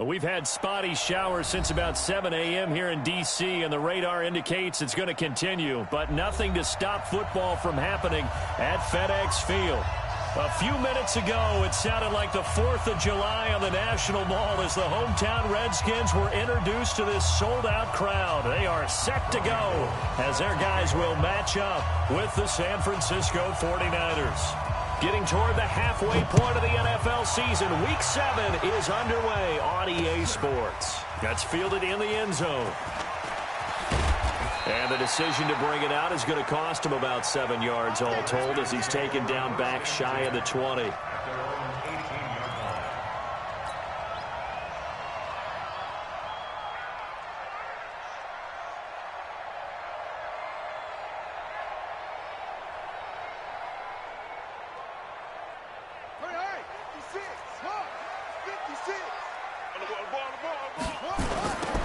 We've had spotty showers since about 7 a.m. here in D.C., and the radar indicates it's going to continue, but nothing to stop football from happening at FedEx Field. A few minutes ago, it sounded like the 4th of July on the National Mall as the hometown Redskins were introduced to this sold-out crowd. They are set to go as their guys will match up with the San Francisco 49ers. Getting toward the halfway point of the NFL season, Week 7 is underway on EA Sports. That's fielded in the end zone. And the decision to bring it out is going to cost him about 7 yards all told as he's taken down back shy of the 20.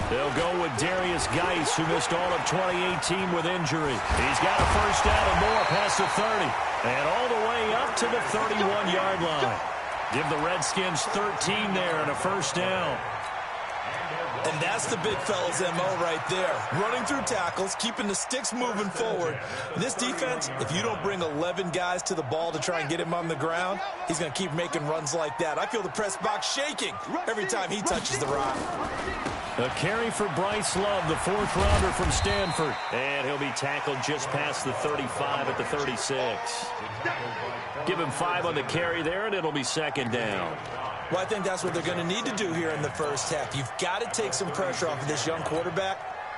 They'll go with Geis, who missed all of 2018 with injury. He's got a first down and more past the 30. And all the way up to the 31-yard line. Give the Redskins 13 there and a first down. And that's the big fella's MO right there. Running through tackles, keeping the sticks moving forward. In this defense, if you don't bring 11 guys to the ball to try and get him on the ground, he's going to keep making runs like that. I feel the press box shaking every time he touches the rock. A carry for Bryce Love, the 4th-rounder from Stanford. And he'll be tackled just past the 35 at the 36. Give him 5 on the carry there, and it'll be second down. Well, I think that's what they're going to need to do here in the first half. You've got to take some pressure off of this young quarterback,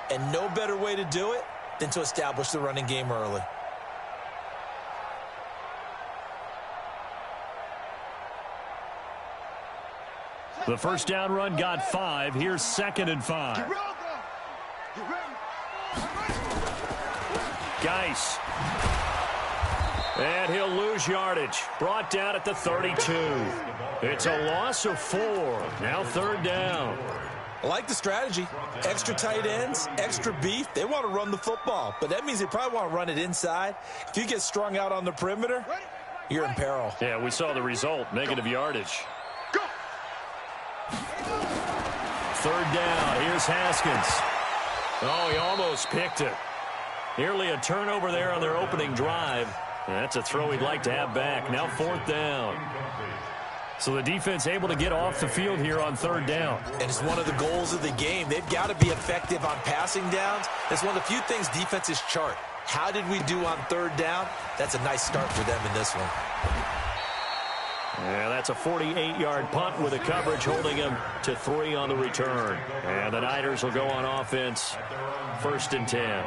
and no better way to do it than to establish the running game early. The first down run got 5. Here's 2nd and 5. Geis. And he'll lose yardage. Brought down at the 32. It's a loss of 4. Now 3rd down. I like the strategy. Extra tight ends, extra beef. They want to run the football, but that means they probably want to run it inside. If you get strung out on the perimeter, you're in peril. Yeah, we saw the result. Negative yardage. 3rd down. Here's Haskins. Oh, he almost picked it. Nearly a turnover there on their opening drive. That's a throw he'd like to have back. Now 4th down. So the defense able to get off the field here on 3rd down. And it's one of the goals of the game. They've got to be effective on passing downs. It's one of the few things defenses chart. How did we do on 3rd down? That's a nice start for them in this one. Yeah, that's a 48-yard punt with a coverage holding him to 3 on the return. And the Niners will go on offense. 1st and 10.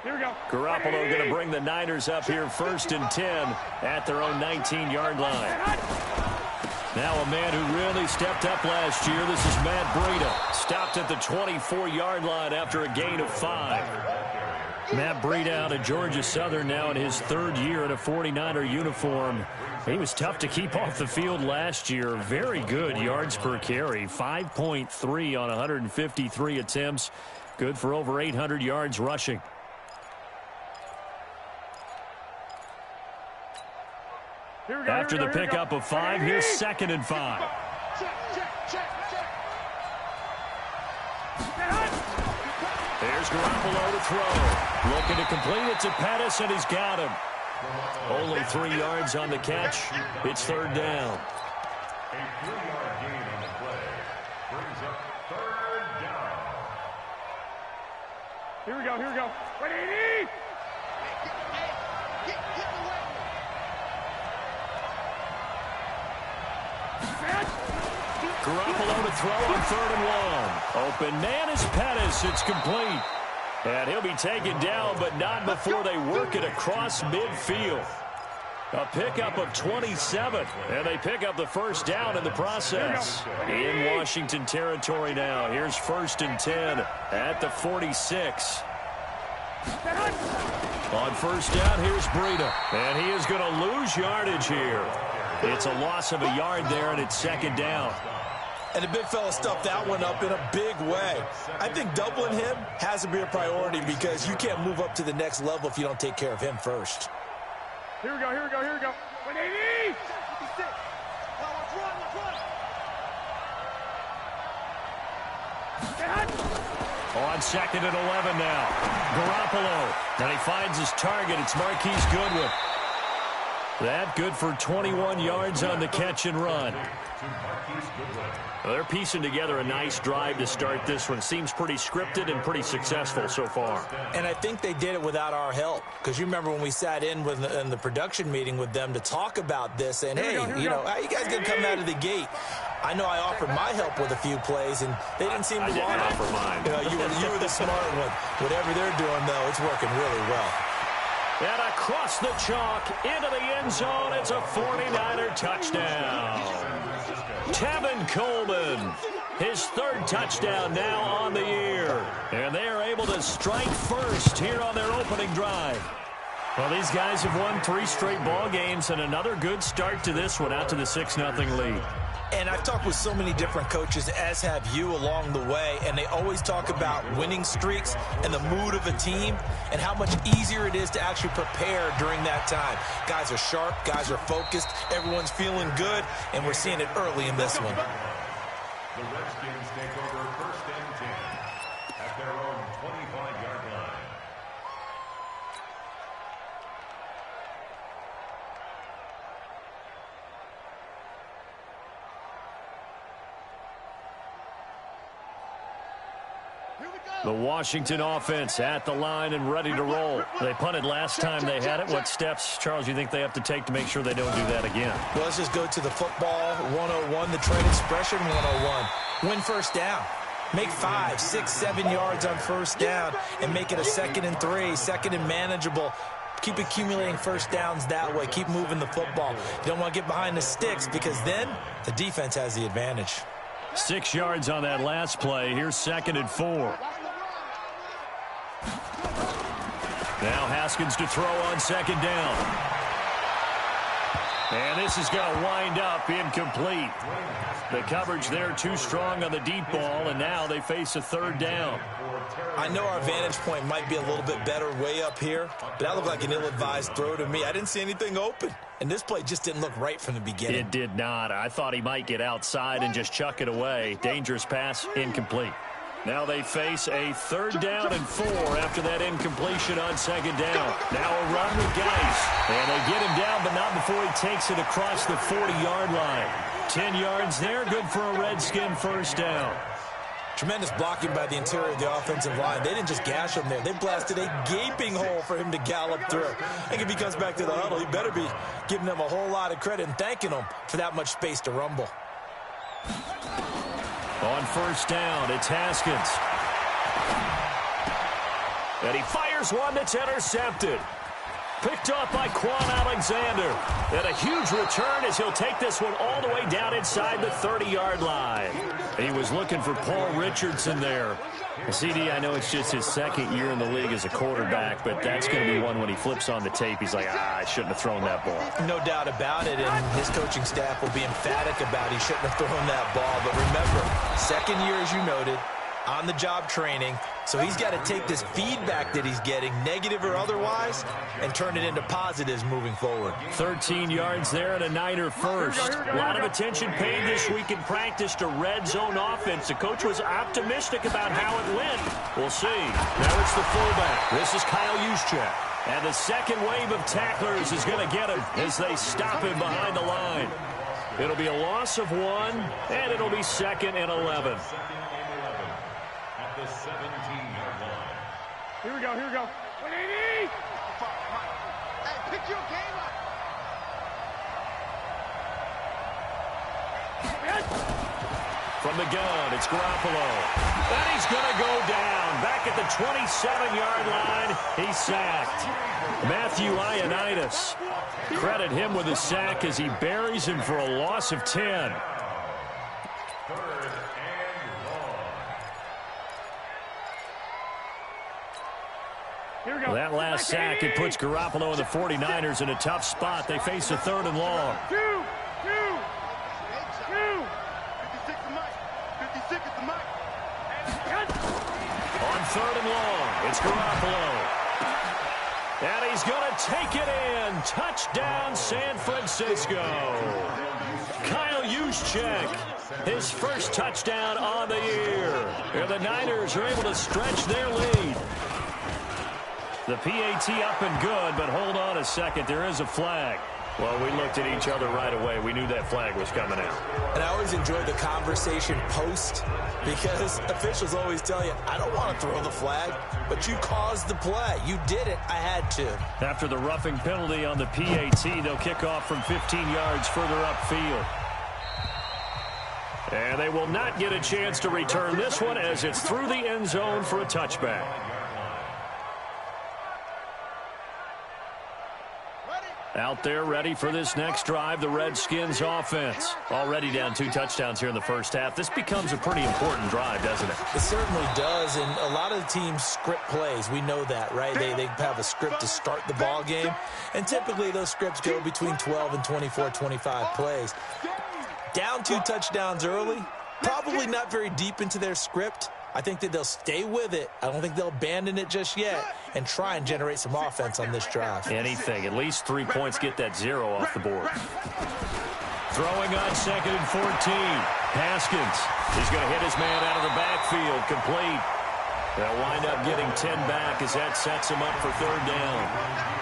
Here we go. Garoppolo going to bring the Niners up here 1st and 10 at their own 19-yard line. Now a man who really stepped up last year. This is Matt Breida. Stopped at the 24-yard line after a gain of 5. Matt Breida out of Georgia Southern now in his 3rd year in a 49er uniform. He was tough to keep off the field last year. Very good yards per carry. 5.3 on 153 attempts. Good for over 800 yards rushing. After the pickup of 5, here's 2nd and 5. There's Garoppolo to throw. Looking to complete it to Pettis, and he's got him. Only 3 yards on the catch. It's 3rd down. A 3-yard gain on the play brings up 3rd down. Here we go, here we go. Ready? Garoppolo to throw on 3rd and 1. Open man is Pettis. It's complete. And he'll be taken down, but not before they work it across midfield. A pickup of 27, and they pick up the first down in the process. In Washington territory now. Here's 1st and 10 at the 46. On 1st down, here's Breida. And he is going to lose yardage here. It's a loss of a yard there, and it's 2nd down. And the big fella stuffed that one up in a big way. I think doubling him has to be a priority because you can't move up to the next level if you don't take care of him first. Here we go, here we go, here we go. 180! On second and 11 now. Garoppolo. And he finds his target. It's Marquise Goodwin. That good for 21 yards on the catch and run. Well, they're piecing together a nice drive to start this one. Seems pretty scripted and pretty successful so far. And I think they did it without our help. Because you remember when we sat in the production meeting with them to talk about this. And, hey, you know, how you guys going to come out of the gate? I know I offered my help with a few plays, and they didn't seem to want it. I didn't offer mine. You were the smart one. Whatever they're doing, though, it's working really well. And across the chalk, into the end zone, it's a 49er touchdown. Tevin Coleman, his third touchdown now on the year. And they are able to strike first here on their opening drive. Well, these guys have won 3 straight ball games, and another good start to this one out to the 6-0 lead. And I've talked with so many different coaches, as have you along the way, and they always talk about winning streaks and the mood of a team and how much easier it is to actually prepare during that time. Guys are sharp, guys are focused, everyone's feeling good, and we're seeing it early in this one. The Redskins take over 1st and 10 at their own 25-yard line. The Washington offense at the line and ready to roll. They punted last time they had it. What steps, Charles, you think they have to take to make sure they don't do that again? Well, let's just go to the football 101, the trade expression 101. Win first down. Make 5, 6, 7 yards on first down and make it a 2nd and 3, 2nd and manageable. Keep accumulating first downs that way. Keep moving the football. You don't want to get behind the sticks because then the defense has the advantage. 6 yards on that last play. Here's 2nd and 4. Now Haskins to throw on 2nd down. And this is going to wind up incomplete. The coverage there too strong on the deep ball, and now they face a 3rd down. I know our vantage point might be a little bit better way up here, but that looked like an ill-advised throw to me. I didn't see anything open, and this play just didn't look right from the beginning. It did not. I thought he might get outside and just chuck it away. Dangerous pass, incomplete. Now they face a 3rd down and 4 after that incompletion on 2nd down. Now a run with Geis. And they get him down, but not before he takes it across the 40-yard line. 10 yards there, good for a Redskin first down. Tremendous blocking by the interior of the offensive line. They didn't just gash him there. They blasted a gaping hole for him to gallop through. I think if he comes back to the huddle, he better be giving them a whole lot of credit and thanking them for that much space to rumble. On first down, it's Haskins. And he fires one that's intercepted. Picked off by Quan Alexander. And a huge return as he'll take this one all the way down inside the 30-yard line. He was looking for Paul Richardson there. CD, I know it's just his 2nd year in the league as a quarterback, but that's going to be one when he flips on the tape. He's like, I shouldn't have thrown that ball. No doubt about it, and his coaching staff will be emphatic about he shouldn't have thrown that ball. But remember, 2nd year, as you noted, on-the-job training. So he's got to take this feedback that he's getting, negative or otherwise, and turn it into positives moving forward. 13 yards there and a Niner first. A lot of attention paid this week in practice to red zone offense. The coach was optimistic about how it went. We'll see. Now it's the fullback. This is Kyle Juszczyk. And the second wave of tacklers is going to get him as they stop him behind the line. It'll be a loss of 1, and it'll be 2nd and 11. At the 17-yard line. Here we go, here we go. 180! Hey, pick your game up! From the gun, it's Garoppolo. And he's going to go down. Back at the 27-yard line, he's sacked. Matthew Ioannidis. Credit him with a sack as he buries him for a loss of 10. 3rd and long. Here we go. That last sack, it puts Garoppolo and the 49ers in a tough spot. They face a 3rd and long. 2, 2, 2. 56 to Mike. third and long. It's Garoppolo. And he's going to take it in. Touchdown, San Francisco. Kyle Juszczyk, his first touchdown on the year. And the Niners are able to stretch their lead. The PAT up and good, but hold on a second. There is a flag. Well, we looked at each other right away. We knew that flag was coming out. And I always enjoy the conversation post because officials always tell you, I don't want to throw the flag, but you caused the play. You did it. I had to. After the roughing penalty on the PAT, they'll kick off from 15 yards further upfield. And they will not get a chance to return this one as it's through the end zone for a touchback. Out there ready for this next drive, the Redskins offense. Already down 2 touchdowns here in the first half. This becomes a pretty important drive, doesn't it? It certainly does, and a lot of the teams script plays. We know that, right? They have a script to start the ball game, and typically those scripts go between 12 and 24, 25 plays. Down 2 touchdowns early, probably not very deep into their script. I think that they'll stay with it. I don't think they'll abandon it just yet and try and generate some offense on this drive. Anything. At least 3 points, get that 0 off the board. Throwing on 2nd and 14. Haskins is going to hit his man out of the backfield. Complete. They'll wind up getting 10 back as that sets him up for 3rd down.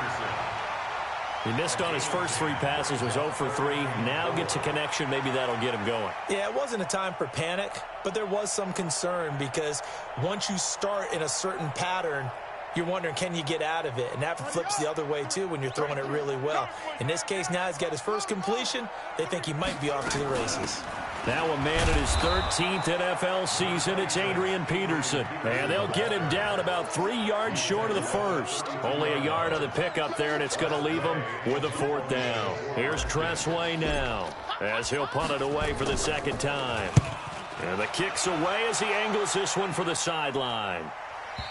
He missed on his first 3 passes, was 0 for 3. Now gets a connection. Maybe that'll get him going. Yeah, it wasn't a time for panic, but there was some concern because once you start in a certain pattern, you're wondering, can you get out of it? And that flips the other way, too, when you're throwing it really well. In this case, now he's got his first completion. They think he might be off to the races. Now a man in his 13th NFL season, it's Adrian Peterson. And they'll get him down about 3 yards short of the first. Only a yard on the pickup there, and it's going to leave him with a 4th down. Here's Tressway now as he'll punt it away for the 2nd time. And the kick's away as he angles this one for the sideline.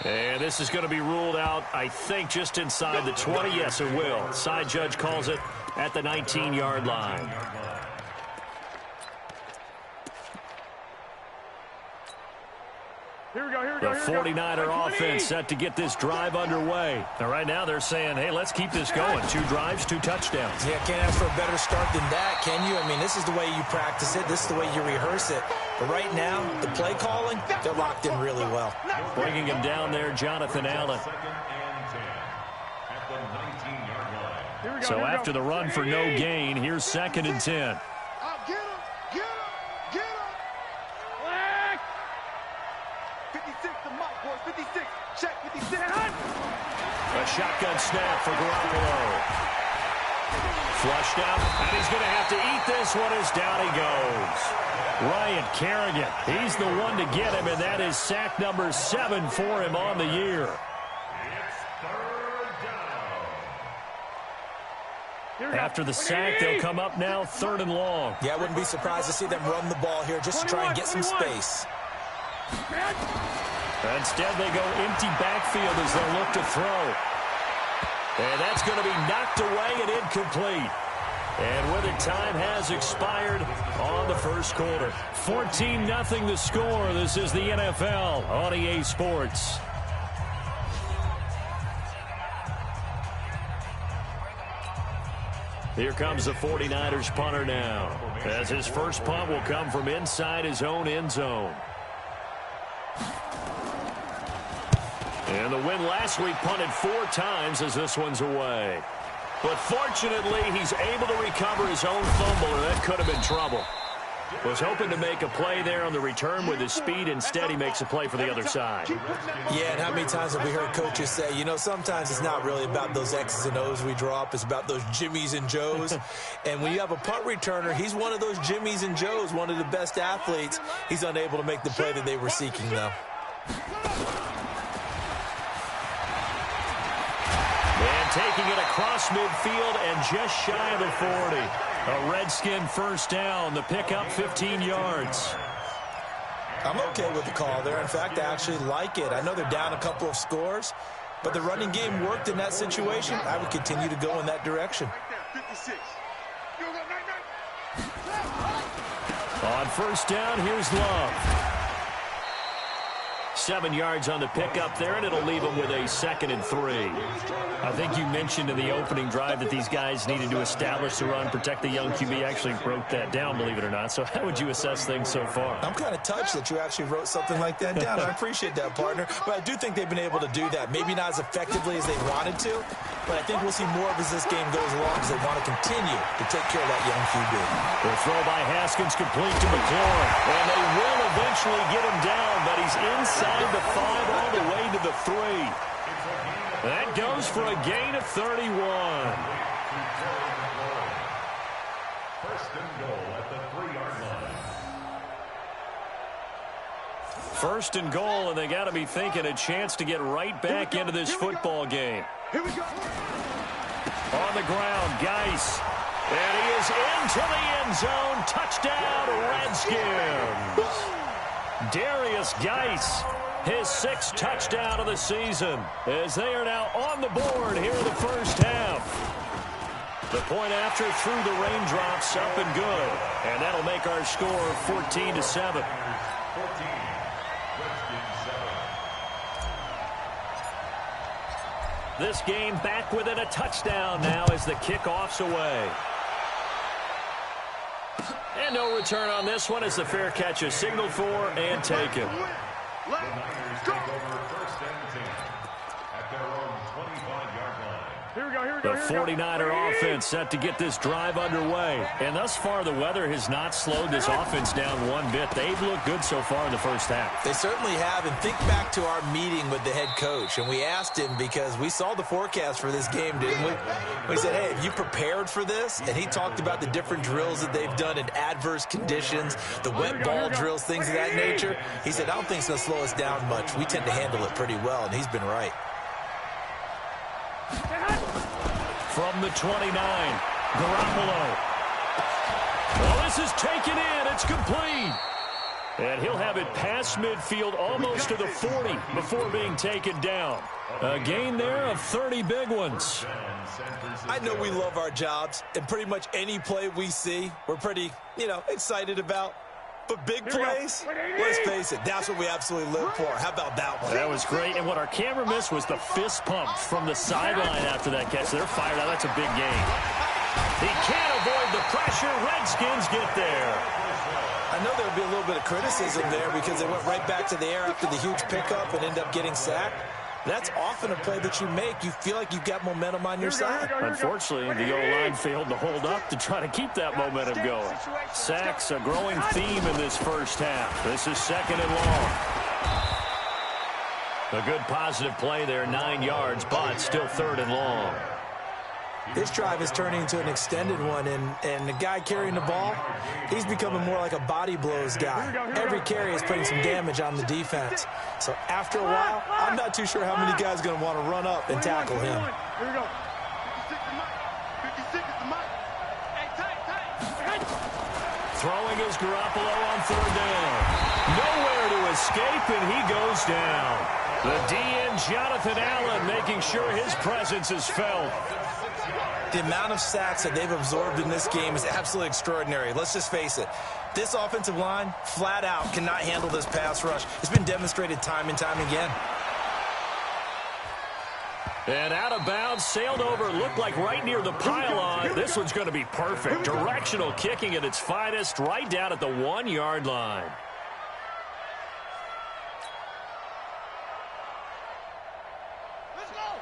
And this is going to be ruled out, I think, just inside the 20. Yes, it will. Side judge calls it at the 19-yard line. The 49er offense set to get this drive underway. Now, right now they're saying, hey, let's keep this going. 2 drives, 2 touchdowns. Yeah, can't ask for a better start than that, can you? I mean, this is the way you practice it. This is the way you rehearse it. But right now, the play calling, they're locked in really well. Bringing him down there, Jonathan Allen. So after the run for no gain, here's 2nd and 10. A shotgun snap for Garoppolo. Flushed out, and he's going to have to eat this one as down he goes. Ryan Kerrigan, he's the one to get him, and that is sack number 7 for him on the year. After the sack, they'll come up now 3rd and long. Yeah, I wouldn't be surprised to see them run the ball here just to try and get some space. Instead, they go empty backfield as they look to throw. And that's going to be knocked away and incomplete. And with it, time has expired on the first quarter. 14-0 the score. This is the NFL on EA Sports. Here comes the 49ers punter now, as his first punt will come from inside his own end zone. And the win last week punted 4 times as this one's away. But fortunately, he's able to recover his own fumble, or that could have been trouble. Was hoping to make a play there on the return with his speed. Instead, he makes a play for the other side. Yeah, and how many times have we heard coaches say, you know, sometimes it's not really about those X's and O's we draw up. It's about those Jimmies and Joes. And when you have a punt returner, he's one of those Jimmies and Joes, one of the best athletes. He's unable to make the play that they were seeking, though. And taking it across midfield and just shy of the 40. A Redskin first down. The pickup 15 yards. I'm okay with the call there. In fact, I actually like it. I know they're down a couple of scores, but the running game worked in that situation. I would continue to go in that direction. On first down, here's Love. 7 yards on the pickup there, and it'll leave them with a 2nd and 3. I think you mentioned in the opening drive that these guys needed to establish the run, protect the young QB. Actually wrote that down, believe it or not. So how would you assess things so far? I'm kind of touched that you actually wrote something like that down. I appreciate that, partner. But I do think they've been able to do that. Maybe not as effectively as they wanted to, but I think we'll see more of as this game goes along because they want to continue to take care of that young QB. The throw by Haskins complete to McLaurin, and they will eventually get him down, but he's inside the 5 all the way to the 3. That goes for a gain of 31. First and goal at the 3-yard line. First and goal, and they got to be thinking a chance to get right back into this football game. Here we go. On the ground, Geis. And he is into the end zone. Touchdown, Redskins. Darius Geis, his 6th touchdown of the season, as they are now on the board here in the first half. The point after through the raindrops, up and good. And that'll make our score 14-7. 14, Redskins 7. This game back within a touchdown now as the kickoff's away. And no return on this one as the fair catch is signaled for and taken. The Niners take over first and 10 at their own 25-yard line. Here we go, here we The go, here we go. 49er offense set to get this drive underway. And thus far, the weather has not slowed this offense down one bit. They've looked good so far in the first half. They certainly have, and think back to our meeting with the head coach, and we asked him because we saw the forecast for this game, didn't we? We said, hey, have you prepared for this? And he talked about the different drills that they've done in adverse conditions, the wet ball drills, things of that nature. He said, I don't think it's going to slow us down much. We tend to handle it pretty well, and he's been right. From the 29, Garoppolo. Well, this is taken in. It's complete. And he'll have it past midfield almost to the 40 before being taken down. A gain there of 30 big ones. I know we love our jobs, and pretty much any play we see, we're pretty, excited about. But big plays, let's face it, that's what we absolutely live for. How about that one? That was great. And what our camera missed was the fist pump from the sideline after that catch. They're fired out. That's a big gain. He can't avoid the pressure. Redskins get there. I know there'll be a little bit of criticism there because they went right back to the air after the huge pickup and end up getting sacked. That's often a play that you make. You feel like you've got momentum on your side. Unfortunately, the O-line failed to hold up to try to keep that momentum going. Sacks, a growing theme in this first half. This is 2nd and long. A good positive play there, 9 yards, but still 3rd and long. This drive is turning into an extended one, and the guy carrying the ball, he's becoming more like a body blows guy. Every carry is putting some damage on the defense. So after a while, I'm not too sure how many guys are going to want to run up and tackle him. Here we go. 56 is the mic. Hey, tight. Throwing is Garoppolo on 3rd down. Nowhere to escape, and he goes down. The DN, Jonathan Allen, making sure his presence is felt. The amount of sacks that they've absorbed in this game is absolutely extraordinary. Let's just face it. This offensive line, flat out, cannot handle this pass rush. It's been demonstrated time and time again. And out of bounds, sailed over, looked like right near the pylon. This one's going to be perfect. Directional kicking at its finest, right down at the 1-yard line.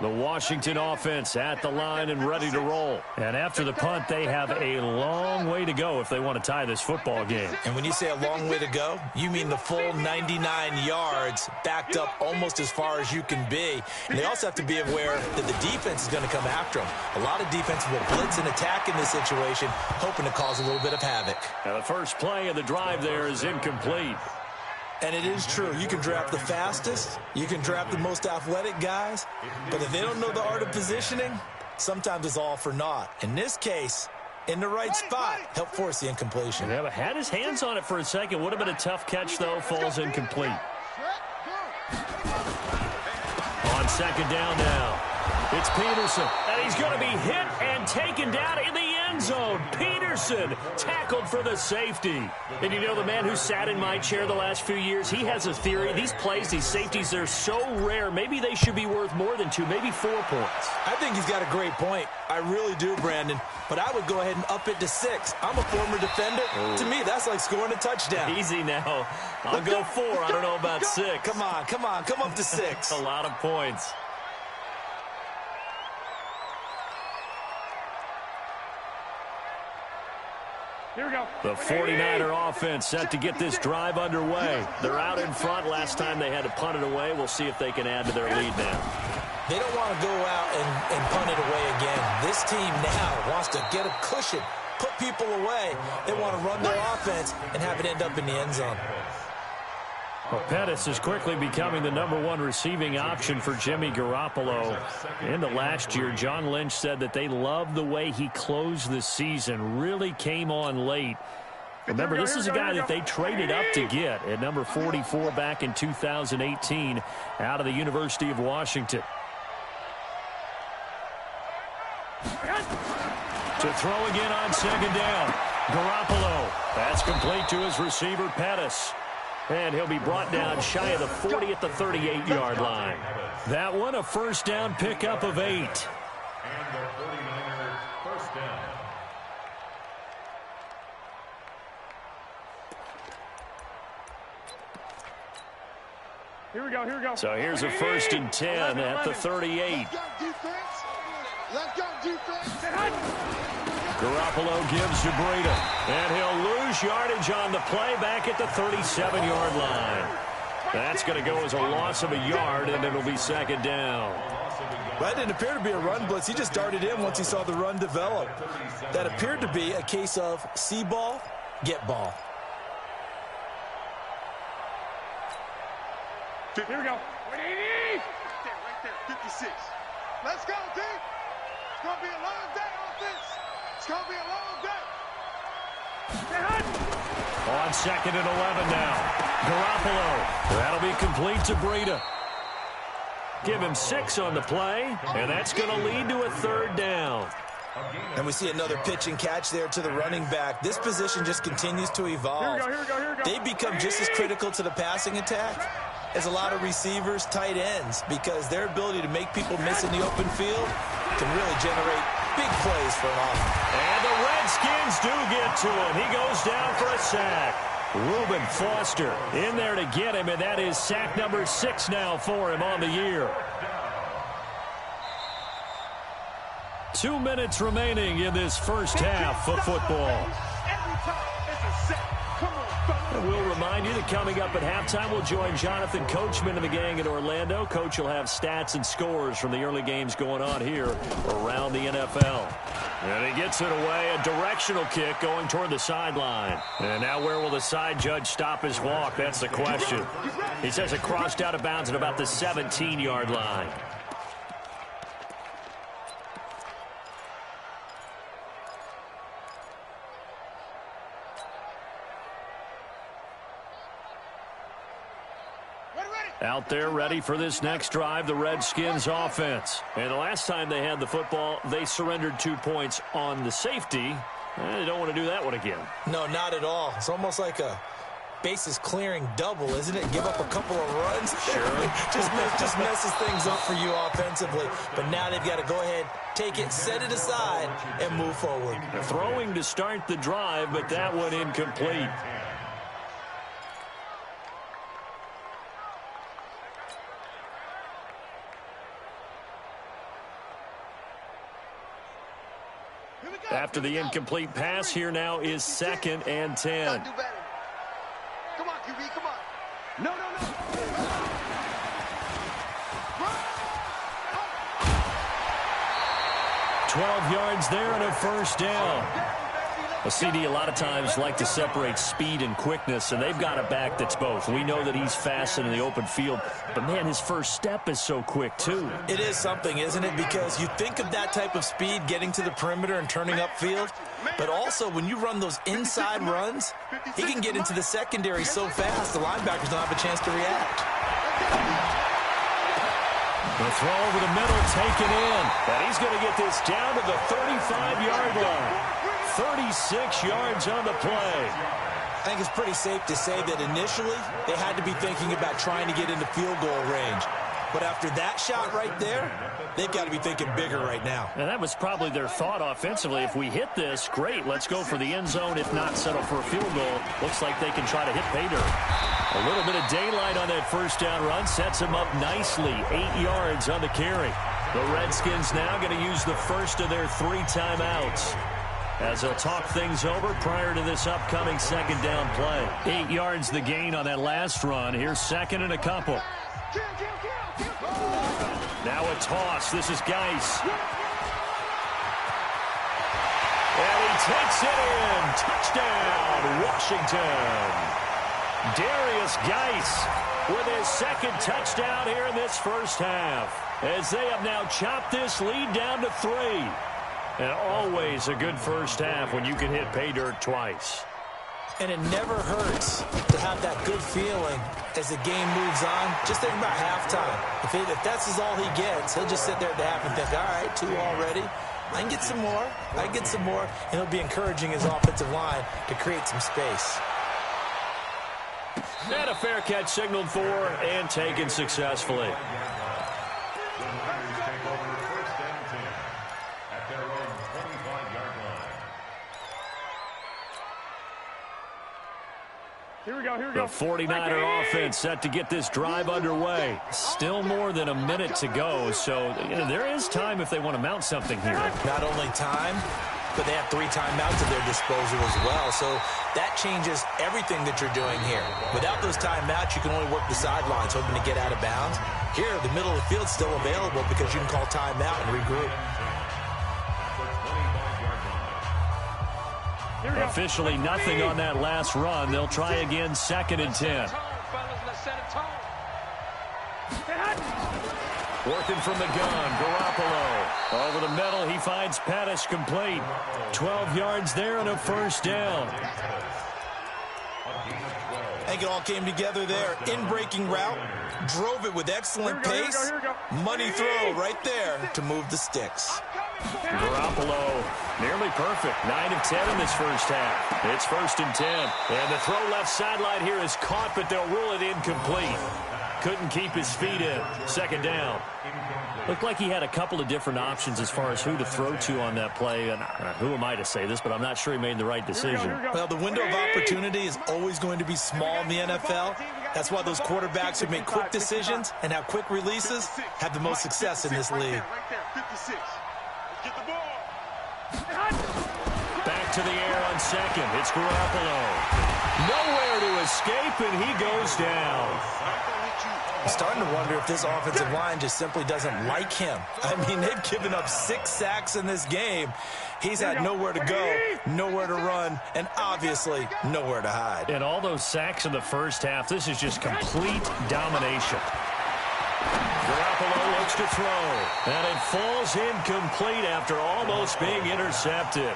The Washington offense at the line and ready to roll. And after the punt, they have a long way to go if they want to tie this football game. And when you say a long way to go, you mean the full 99 yards backed up almost as far as you can be. And they also have to be aware that the defense is going to come after them. A lot of defense will blitz and attack in this situation, hoping to cause a little bit of havoc. Now the first play of the drive there is incomplete. And it is true. You can draft the fastest. You can draft the most athletic guys. But if they don't know the art of positioning, sometimes it's all for naught. In this case, in the right spot, help force the incompletion. Yeah, but had his hands on it for a second. Would have been a tough catch, though. Falls incomplete. On 2nd down now. It's Peterson. And he's going to be hit and taken down in the end zone. Peterson tackled for the safety. And you know, the man who sat in my chair the last few years, he has a theory. These plays, these safeties, they're so rare. Maybe they should be worth more than 2, maybe 4 points. I think he's got a great point. I really do, Brandon. But I would go ahead and up it to 6. I'm a former defender. Oh. To me, that's like scoring a touchdown. Easy now. I'll go 4. I don't know about 6. Come on. Come up to 6. A lot of points. Here we go. The 49er offense set to get this drive underway. They're out in front. Last time they had to punt it away. We'll see if they can add to their lead now. They don't want to go out and punt it away again. This team now wants to get a cushion, put people away. They want to run their offense and have it end up in the end zone. Well, Pettis is quickly becoming the #1 receiving option for Jimmy Garoppolo. In the last year, John Lynch said that they loved the way he closed the season, really came on late. Remember, this is a guy that they traded up to get at number 44 back in 2018 out of the University of Washington. To throw again on 2nd down. Garoppolo. That's complete to his receiver, Pettis. And he'll be brought down shy of the 40 at the 38-yard line. That one, a first down pickup of 8. And the 49ers first down. Here we go. So here's a 1st and 10 at the 38. Let's go, defense. Garoppolo gives to Breida. And he'll lose yardage on the play back at the 37-yard line. That's going to go as a loss of a yard, and it'll be 2nd down. That didn't appear to be a run blitz. He just darted in once he saw the run develop. That appeared to be a case of see ball, get ball. Here we go. Right there, 56. Let's go, D. It's going to be a long day on this. It's going to be a long day. On 2nd and 11 now. Garoppolo. That'll be complete to Breida. Give him 6 on the play, and that's going to lead to a 3rd down. And we see another pitch and catch there to the running back. This position just continues to evolve. Here we go. They become just as critical to the passing attack as a lot of receivers, tight ends, because their ability to make people miss in the open field can really generate big plays for an offense. And the Redskins do get to him. He goes down for a sack. Reuben Foster in there to get him, and that is sack number 6 now for him on the year. 2 minutes remaining in this first half of football. And we'll remind you that coming up at halftime, we'll join Jonathan Coachman and the gang in Orlando. Coach will have stats and scores from the early games going on here around the NFL. And he gets it away, a directional kick going toward the sideline. And now where will the side judge stop his walk? That's the question. He says it crossed out of bounds at about the 17-yard line. Out there ready for this next drive, the Redskins offense. And the last time they had the football, they surrendered 2 points on the safety. They don't want to do that one again. No, not at all. It's almost like a bases clearing double, isn't it? Give up a couple of runs. Sure. just messes things up for you offensively. But now they've got to go ahead, take it, set it aside, and move forward. Throwing to start the drive, but that one incomplete. After the incomplete pass, here now is 2nd and 10. Come on, QB, come on. No. 12 yards there and a first down. A CD a lot of times like to separate speed and quickness, and they've got a back that's both. We know that he's fast in the open field, but, man, his first step is so quick, too. It is something, isn't it? Because you think of that type of speed getting to the perimeter and turning upfield, but also when you run those inside runs, he can get into the secondary so fast the linebackers don't have a chance to react. The throw over the middle taken in, and he's going to get this down to the 35-yard line. 36 yards on the play. I think it's pretty safe to say that initially they had to be thinking about trying to get into field goal range. But after that shot right there, they've got to be thinking bigger right now. And that was probably their thought offensively. If we hit this, great, let's go for the end zone. If not, settle for a field goal. Looks like they can try to hit pay dirt. A little bit of daylight on that first down run sets them up nicely. 8 yards on the carry. The Redskins now going to use the first of their 3 timeouts as they'll talk things over prior to this upcoming second down play. 8 yards the gain on that last run. Here's second and a couple. Now a toss. This is Geis. And he takes it in. Touchdown, Washington. Darius Geis with his second touchdown here in this first half, as they have now chopped this lead down to 3. And always a good first half when you can hit pay dirt twice. And it never hurts to have that good feeling as the game moves on. Just think about halftime. If that's all he gets, he'll just sit there at the half and think, all right, 2 already. I can get some more. I can get some more. And he'll be encouraging his offensive line to create some space. And a fair catch signaled for and taken successfully. Here we go. The 49er offense set to get this drive underway. Still more than a minute to go, so there is time if they want to mount something here. Not only time, but they have 3 timeouts at their disposal as well. So that changes everything that you're doing here. Without those timeouts, you can only work the sidelines, hoping to get out of bounds. Here, the middle of the field's still available because you can call timeout and regroup. Officially nothing on that last run. They'll try again, 2nd and 10. Working from the gun, Garoppolo. Over the middle, he finds Pettis complete. 12 yards there and a first down. I think it all came together there. In-breaking route, drove it with excellent pace. Money throw right there to move the sticks. Garoppolo, nearly perfect. 9 of 10 in this first half. It's 1st and 10. And the throw left sideline here is caught, but they'll rule it incomplete. Couldn't keep his feet in. 2nd down. Looked like he had a couple of different options as far as who to throw to on that play. And who am I to say this, but I'm not sure he made the right decision. Well, the window of opportunity is always going to be small in the NFL. That's why those quarterbacks who make quick decisions and have quick releases have the most success in this league. Back to the air on 2nd. It's Garoppolo. Nowhere to escape, and he goes down. I'm starting to wonder if this offensive line just simply doesn't like him. I mean, they've given up 6 sacks in this game. He's had nowhere to go, nowhere to run, and obviously nowhere to hide. And all those sacks in the first half, this is just complete domination. Garoppolo looks to throw, and it falls incomplete after almost being intercepted.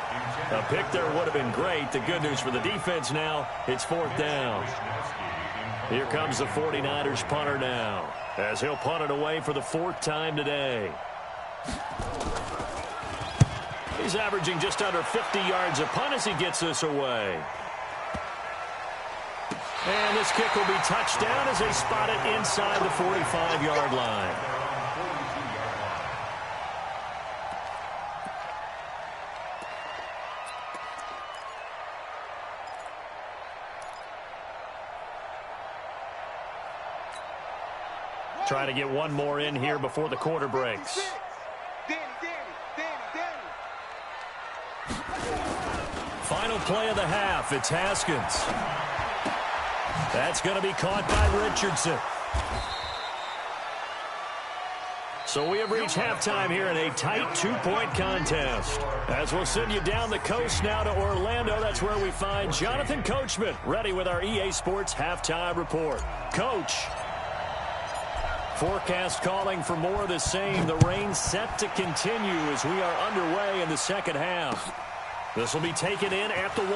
A pick there would have been great. The good news for the defense now, it's 4th down. Here comes the 49ers punter now, as he'll punt it away for the 4th time today. He's averaging just under 50 yards a punt as he gets this away. And this kick will be touched down as they spot it inside the 45-yard line. Trying to get one more in here before the quarter breaks. Final play of the half. It's Haskins. That's going to be caught by Richardson. So we have reached halftime here in a tight 2-point contest. As we'll send you down the coast now to Orlando, that's where we find Jonathan Coachman, ready with our EA Sports halftime report. Coach. Forecast calling for more of the same. The rain set to continue as we are underway in the second half. This will be taken in at the 1.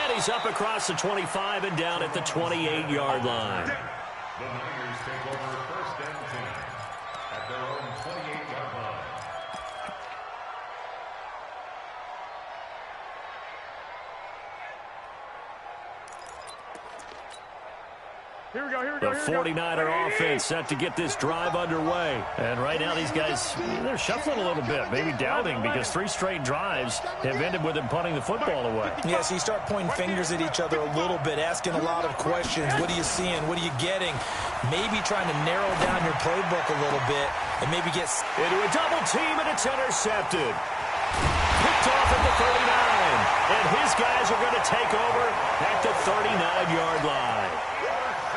And he's up across the 25 and down at the 28-yard line. The Niners take over 1st and 10 at their own 28-yard line. The 49er offense set to get this drive underway. And right now these guys, they're shuffling a little bit, maybe doubting, because 3 straight drives have ended with them punting the football away. Yeah, so you start pointing fingers at each other a little bit, asking a lot of questions. What are you seeing? What are you getting? Maybe trying to narrow down your playbook a little bit and maybe get into a double team, and it's intercepted. Picked off at the 39, and his guys are going to take over at the 39-yard line.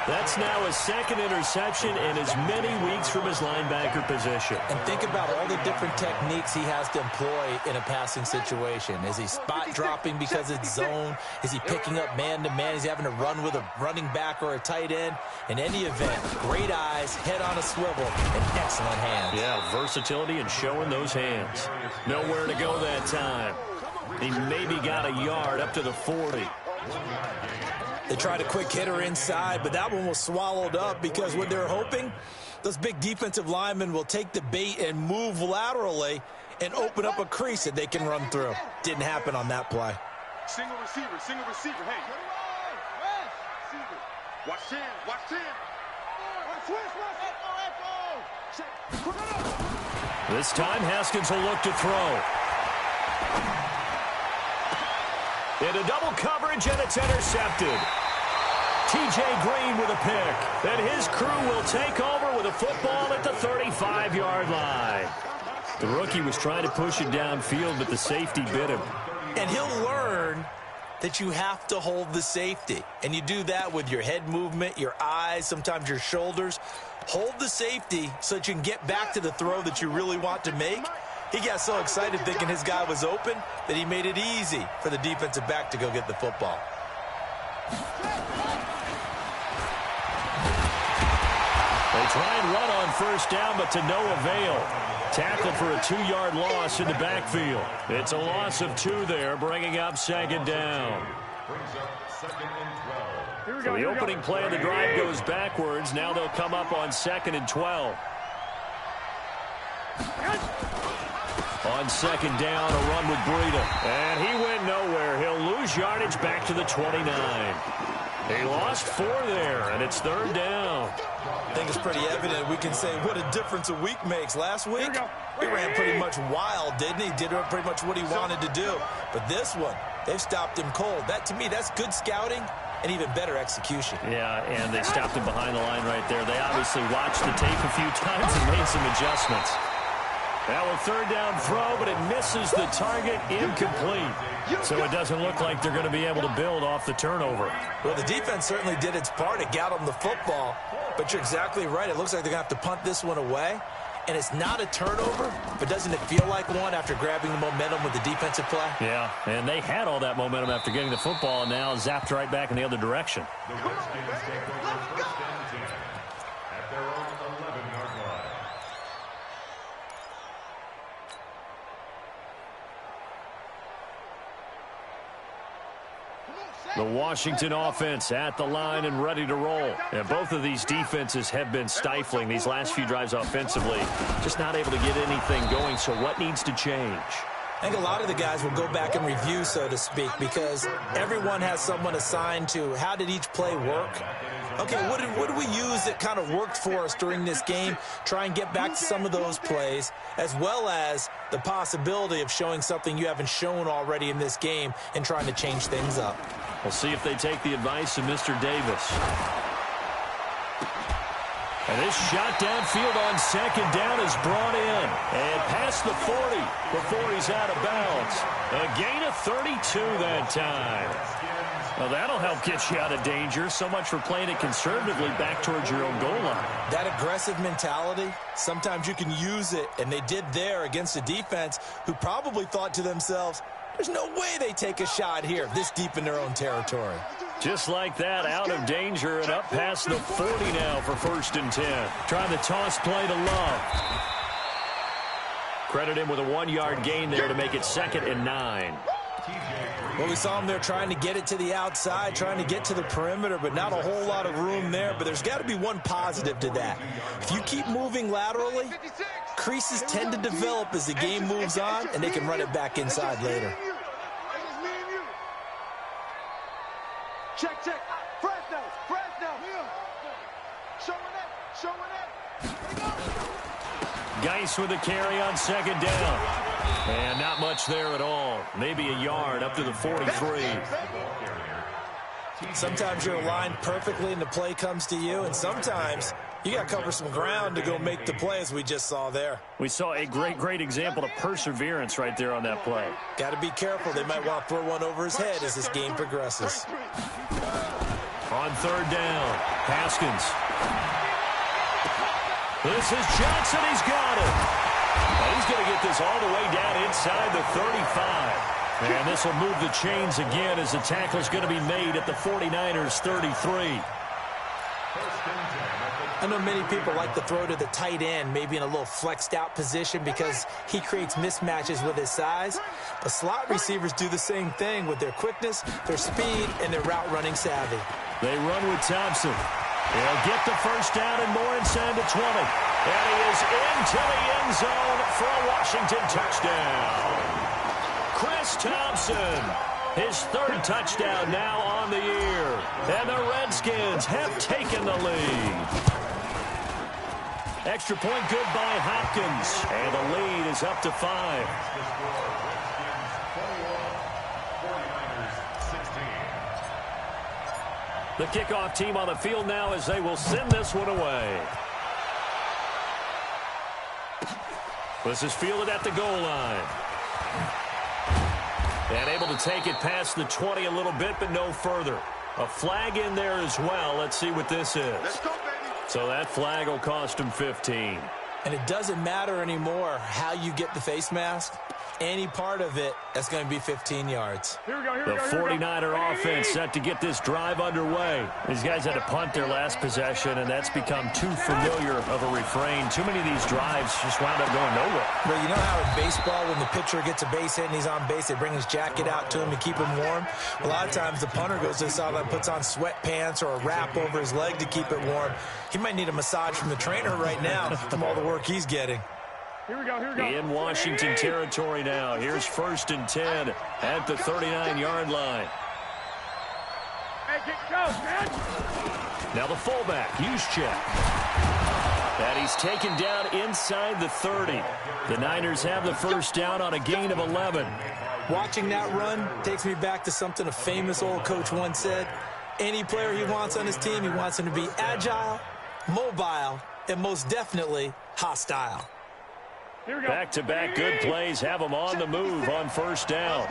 That's now his 2nd interception in as many weeks from his linebacker position. And think about all the different techniques he has to employ in a passing situation. Is he spot dropping because it's zone? Is he picking up man-to-man? Is he having to run with a running back or a tight end? In any event, great eyes, head on a swivel, and excellent hands. Yeah, versatility and showing those hands. Nowhere to go that time. He maybe got a yard up to the 40. They tried a quick hitter inside, but that one was swallowed up because what they're hoping, those big defensive linemen will take the bait and move laterally and open up a crease that they can run through. Didn't happen on that play. Single receiver, hey. Watch 10, watch 10. This time, Haskins will look to throw. Into double coverage, and it's intercepted. T.J. Green with a pick. And his crew will take over with a football at the 35-yard line. The rookie was trying to push it downfield, but the safety bit him. And he'll learn that you have to hold the safety. And you do that with your head movement, your eyes, sometimes your shoulders. Hold the safety so that you can get back to the throw that you really want to make. He got so excited thinking his guy was open that he made it easy for the defensive back to go get the football. They try and run on first down, but to no avail. Tackled for a 2-yard loss in the backfield. It's a loss of 2 there, bringing up 2nd down. So the opening play of the drive goes backwards. Now they'll come up on 2nd and 12. On 2nd down, a run with Breida. And he went nowhere. He'll lose yardage back to the 29. He lost 4 there, and it's 3rd down. I think it's pretty evident. We can say what a difference a week makes. Last week, he ran pretty much wild, didn't he? Did pretty much what he wanted to do. But this one, they've stopped him cold. That, to me, that's good scouting and even better execution. Yeah, and they stopped him behind the line right there. They obviously watched the tape a few times and made some adjustments. Now a 3rd down throw, but it misses the target, incomplete. So it doesn't look like they're going to be able to build off the turnover. Well, the defense certainly did its part. It got them the football. But you're exactly right. It looks like they're going to have to punt this one away. And it's not a turnover, but doesn't it feel like one after grabbing the momentum with the defensive play? Yeah, and they had all that momentum after getting the football, and now zapped right back in the other direction. The Redskins take over 1st and 10 at their own 11-yard line. The Washington offense at the line and ready to roll. And both of these defenses have been stifling these last few drives offensively. Just not able to get anything going, so what needs to change? I think a lot of the guys will go back and review, so to speak, because everyone has someone assigned to how did each play work. Okay, what did we use that kind of worked for us during this game? Try and get back to some of those plays, as well as the possibility of showing something you haven't shown already in this game and trying to change things up. We'll see if they take the advice of Mr. Davis. And this shot downfield on 2nd down is brought in. And past the 40 before he's out of bounds. A gain of 32 that time. Well, that'll help get you out of danger. So much for playing it conservatively back towards your own goal line. That aggressive mentality, sometimes you can use it, and they did there against a defense who probably thought to themselves, there's no way they take a shot here this deep in their own territory. Just like that, out of danger and up past the 40 now for 1st and 10. Trying the toss play to Love. Credit him with a 1-yard gain there to make it 2nd and 9. Well, we saw him there trying to get it to the outside, trying to get to the perimeter, but not a whole lot of room there. But there's got to be one positive to that. If you keep moving laterally, creases tend to develop as the game moves on, and they can run it back inside later. Check. Fresh now. Showing it. Geis with the carry on second down. And not much there at all. Maybe a yard up to the 43. Sometimes you're aligned perfectly and the play comes to you, and sometimes you got to cover some ground to go make the play, as we just saw there. We saw a great example of perseverance right there on that play. Got to be careful. They might want to throw one over his head as this game progresses. On third down, Haskins. This is Johnson. He's got it. And he's going to get this all the way down inside the 35. And this will move the chains again as the tackle's going to be made at the 49ers 33. I know many people like to throw to the tight end, maybe in a little flexed out position because he creates mismatches with his size. But slot receivers do the same thing with their quickness, their speed, and their route running savvy. They run with Thompson. They'll get the first down and more inside the 20. And he is into the end zone for a Washington touchdown. Chris Thompson, his third touchdown now on the year. And the Redskins have taken the lead. Extra point good by Hopkins. And the lead is up to 5. The kickoff team on the field now as they will send this one away. This is fielded at the goal line. And able to take it past the 20 a little bit, but no further. A flag in there as well. Let's see what this is. Let's go, baby. So that flag will cost him 15. And it doesn't matter anymore how you get the face mask. Any part of it, that's going to be 15 yards. The 49er offense set to get this drive underway. These guys had to punt their last possession, and that's become too familiar of a refrain. Too many of these drives just wound up going nowhere. But you know how in baseball, when the pitcher gets a base hit and he's on base, they bring his jacket out to him to keep him warm? A lot of times the punter goes to the sideline, puts on sweatpants or a wrap over his leg to keep it warm. He might need a massage from the trainer right now from all the work he's getting. Here we go. In Washington territory now. Here's 1st and 10 at the 39-yard line. Hey, go, man. Now the fullback, Juszczyk. And he's taken down inside the 30. The Niners have the first down on a gain of 11. Watching that run takes me back to something a famous old coach once said. Any player he wants on his team, he wants him to be agile, mobile, and most definitely hostile. Back-to-back good plays have them on the move on first down.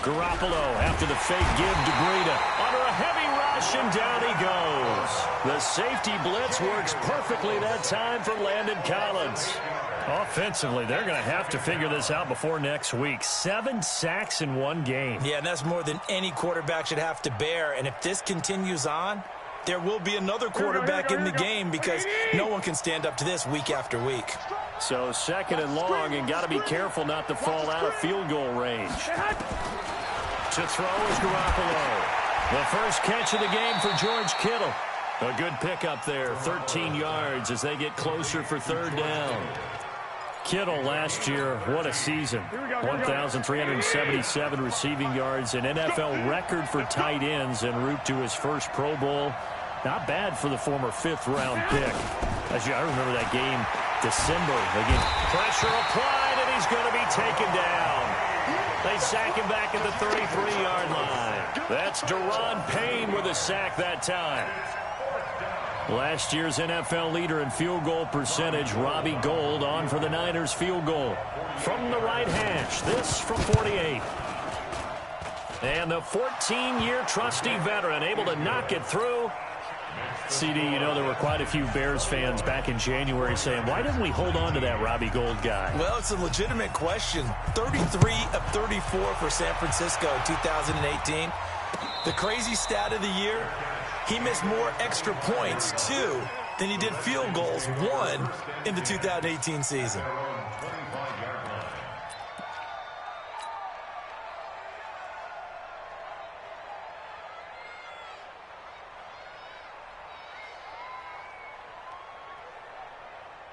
Garoppolo after the fake give to Breida. Under a heavy rush, and down he goes. The safety blitz works perfectly that time for Landon Collins. Offensively, they're going to have to figure this out before next week. 7 sacks in one game. Yeah, and that's more than any quarterback should have to bear. And if this continues on, there will be another quarterback in the game because no one can stand up to this week after week. So 2nd and long, and got to be careful not to fall out of field goal range. To throw is Garoppolo. The first catch of the game for George Kittle. A good pickup there, 13 yards as they get closer for 3rd down. Kittle last year, what a season. 1,377 receiving yards, an NFL record for tight ends en route to his first Pro Bowl. Not bad for the former 5th-round pick. I remember that game, December. Pressure applied, and he's going to be taken down. They sack him back at the 33-yard line. That's Daron Payne with a sack that time. Last year's NFL leader in field goal percentage, Robbie Gould, on for the Niners field goal. From the right hash, this from 48. And the 14-year trusty veteran able to knock it through. CD, you know there were quite a few Bears fans back in January saying, why didn't we hold on to that Robbie Gould guy? Well, it's a legitimate question. 33 of 34 for San Francisco in 2018. The crazy stat of the year, he missed more extra points, 2, than he did field goals, 1, in the 2018 season.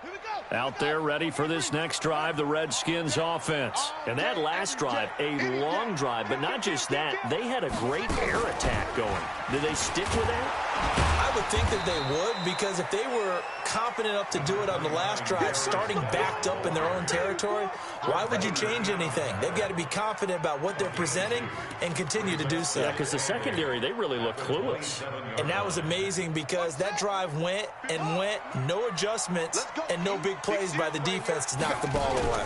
Here we go. Out there ready for this next drive, the Redskins offense. And that last drive, a long drive, but not just that. They had a great air attack going. Did they stick with that? I would think that they would, because if they were confident enough to do it on the last drive, starting backed up in their own territory, why would you change anything? They've got to be confident about what they're presenting and continue to do so. Yeah, because the secondary, they really look clueless. And that was amazing because that drive went and went, no adjustments, and no big plays by the defense to knock the ball away.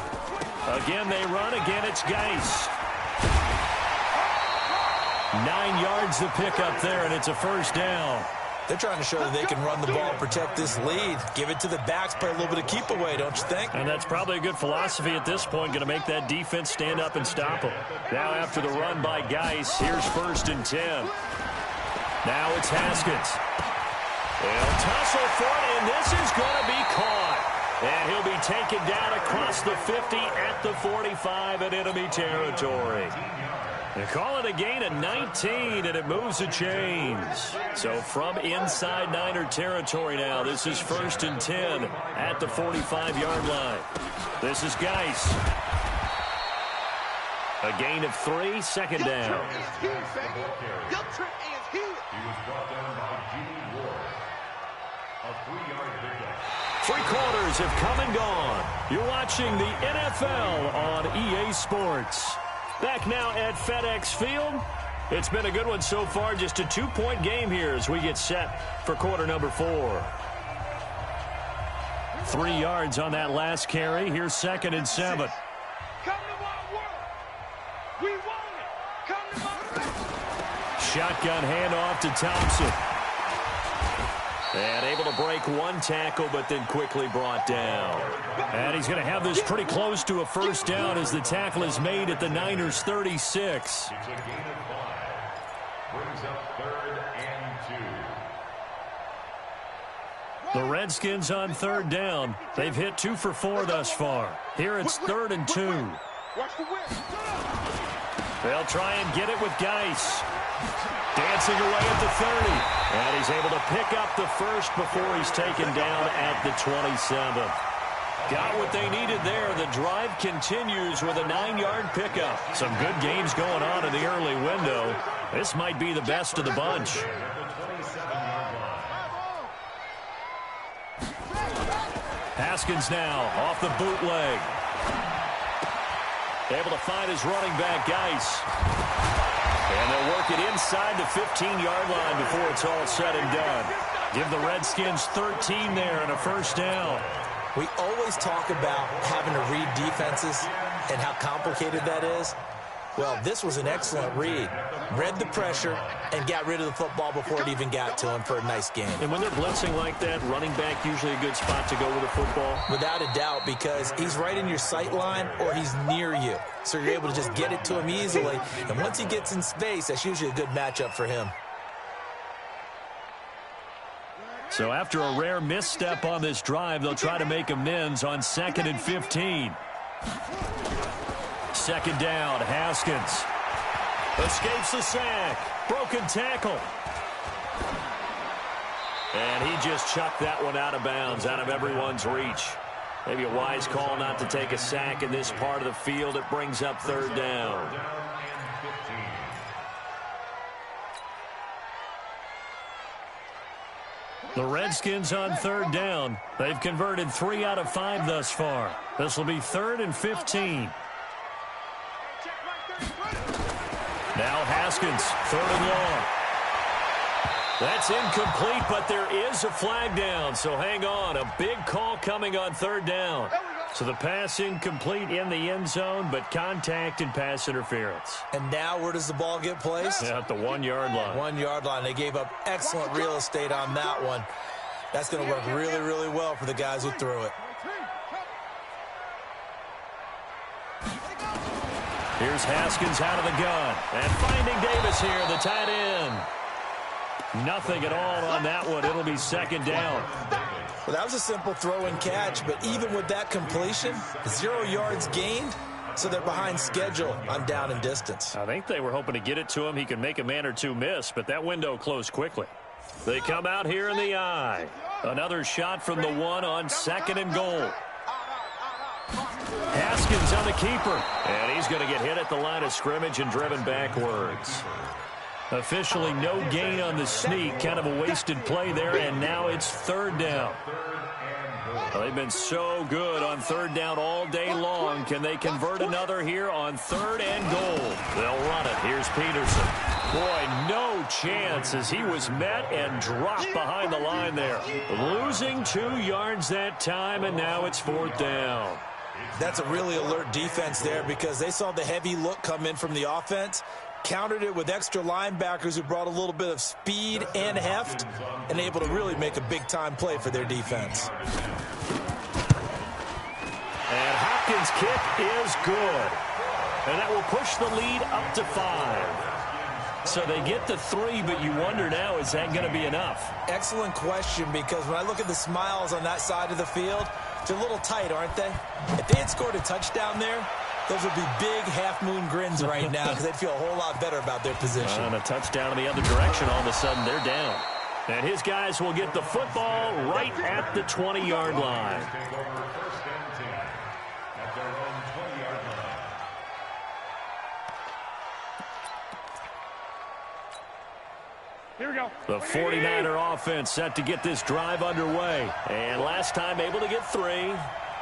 Again, they run. Again, it's Geis. 9 yards to pick up there, and it's a first down. They're trying to show that they can run the ball, protect this lead. Give it to the backs, play a little bit of keep away, don't you think? And that's probably a good philosophy at this point, going to make that defense stand up and stop them. Now after the run by Geis, here's 1st and 10. Now it's Haskins. They'll tussle for it, and this is going to be caught. And he'll be taken down across the 50 at the 45 in enemy territory. They call it a gain of 19, and it moves the chains. So from inside Niner territory now, this is 1st and 10 at the 45-yard line. This is Geis. A gain of 3, 2nd down. He was brought down by G. Ward. A 3-yard pickup. 3 quarters have come and gone. You're watching the NFL on EA Sports. Back now at FedEx Field. It's been a good one so far. Just a 2-point game here as we get set for quarter number 4. 3 yards on that last carry. Here's 2nd and 7. Come to my world. We want it. Come to my world. Shotgun handoff to Thompson. And able to break 1 tackle, but then quickly brought down. And he's going to have this pretty close to a first down as the tackle is made at the Niners' 36. It's a gain of 5. Brings up 3rd and 2. The Redskins on 3rd down. They've hit 2 for 4 thus far. Here it's 3rd and 2. Watch the whip. They'll try and get it with Geis. Dancing away at the 30. And he's able to pick up the first before he's taken down at the 27. Got what they needed there. The drive continues with a 9-yard pickup. Some good games going on in the early window. This might be the best of the bunch. Haskins now off the bootleg. Able to find his running back, Geis. And they'll work it inside the 15-yard line before it's all said and done. Give the Redskins 13 there and a first down. We always talk about having to read defenses and how complicated that is. Well, this was an excellent read. Read the pressure and got rid of the football before it even got to him for a nice game. And when they're blitzing like that, running back usually a good spot to go with the football? Without a doubt, because he's right in your sight line or he's near you. So you're able to just get it to him easily. And once he gets in space, that's usually a good matchup for him. So after a rare misstep on this drive, they'll try to make amends on 2nd and 15. 2nd down, Haskins. Escapes the sack. Broken tackle. And he just chucked that one out of bounds, out of everyone's reach. Maybe a wise call not to take a sack in this part of the field. It brings up 3rd down. The Redskins on 3rd down. They've converted 3 out of 5 thus far. This will be 3rd and 15. Now Haskins, 3rd and long. That's incomplete, but there is a flag down, so hang on. A big call coming on 3rd down. So the pass incomplete in the end zone, but contact and pass interference. And now where does the ball get placed? Yeah, at the 1-yard line. 1-yard line. They gave up excellent real estate on that one. That's going to work really, really well for the guys who threw it. Here's Haskins out of the gun. And finding Davis here, the tight end. Nothing at all on that one. It'll be 2nd down. Well, that was a simple throw and catch, but even with that completion, 0 yards gained, so they're behind schedule on down and distance. I think they were hoping to get it to him. He could make a man or two miss, but that window closed quickly. They come out here in the eye. Another shot from the 1 on 2nd and goal. Haskins on the keeper. And he's going to get hit at the line of scrimmage and driven backwards. Officially no gain on the sneak. Kind of a wasted play there, and now it's third down. Well, they've been so good on third down all day long. Can they convert another here on third and goal? They'll run it. Here's Peterson. Boy, no chance as he was met and dropped behind the line there. Losing 2 yards that time, and now it's fourth down. That's a really alert defense there because they saw the heavy look come in from the offense, countered it with extra linebackers who brought a little bit of speed and heft, and able to really make a big-time play for their defense. And Hopkins' kick is good. And that will push the lead up to 5. So they get the 3, but you wonder now, is that going to be enough? Excellent question, because when I look at the smiles on that side of the field, they're a little tight, aren't they? If they had scored a touchdown there, those would be big half-moon grins right now because they'd feel a whole lot better about their position. And a touchdown in the other direction, all of a sudden they're down. And his guys will get the football right at the 20-yard line. Here we go. The 49er offense set to get this drive underway. And last time able to get 3.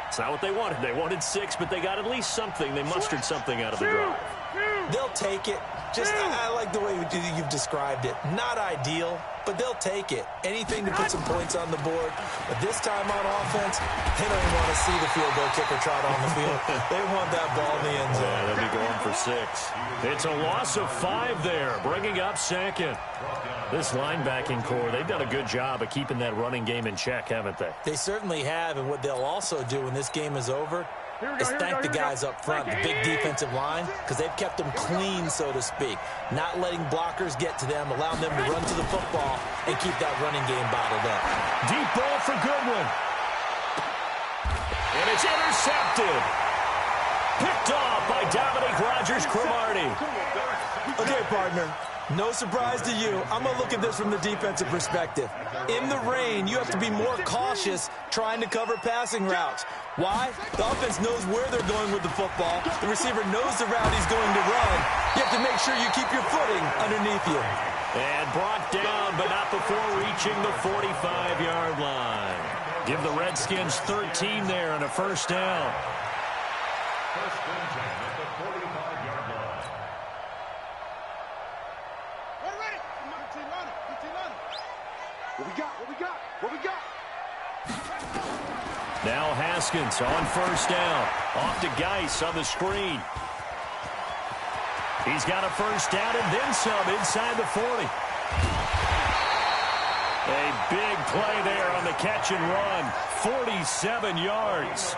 It's not what they wanted. They wanted 6, but they got at least something. They mustered something out of the drive. They'll take it. I like the way you've described it. Not ideal, but they'll take it. Anything to put some points on the board. But this time on offense, they don't even want to see the field goal kicker trot on the field. They want that ball in the end zone. Yeah, they'll be going for 6. It's a loss of 5 there, bringing up second. This linebacking core, they've done a good job of keeping that running game in check, haven't they? They certainly have, and what they'll also do when this game is over is thank the guys up front, the big defensive line, because they've kept them clean, so to speak. Not letting blockers get to them, allowing them to run to the football and keep that running game bottled up. Deep ball for Goodwin. And it's intercepted. Picked off by Dominique Rodgers-Cromartie. Okay, partner. No surprise to you. I'm going to look at this from the defensive perspective. In the rain, you have to be more cautious trying to cover passing routes. Why? The offense knows where they're going with the football. The receiver knows the route he's going to run. You have to make sure you keep your footing underneath you. And brought down, but not before reaching the 45-yard line. Give the Redskins 13 there and a first down. First and 10 at the 45-yard line. We're ready. What we got? What we got? Now Haskins on first down. Off to Geis on the screen. He's got a first down and then some inside the 40. A big play there on the catch and run. 47 yards.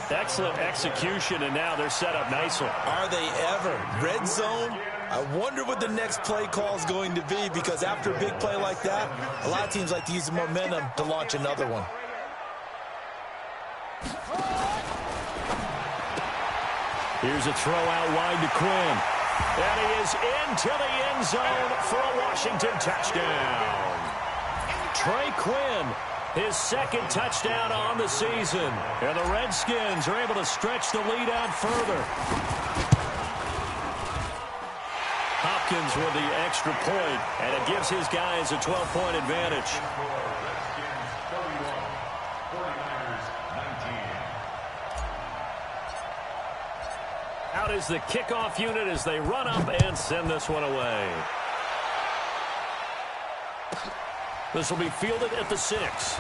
Excellent execution, and now they're set up nicely. Are they ever? Red zone? I wonder what the next play call is going to be, because after a big play like that, a lot of teams like to use the momentum to launch another one. Here's a throw out wide to Quinn. And he is into the end zone for a Washington touchdown. Trey Quinn, his second touchdown on the season. And the Redskins are able to stretch the lead out further. Hopkins with the extra point, and it gives his guys a 12-point advantage. Out is the kickoff unit as they run up and send this one away. This will be fielded at the 6.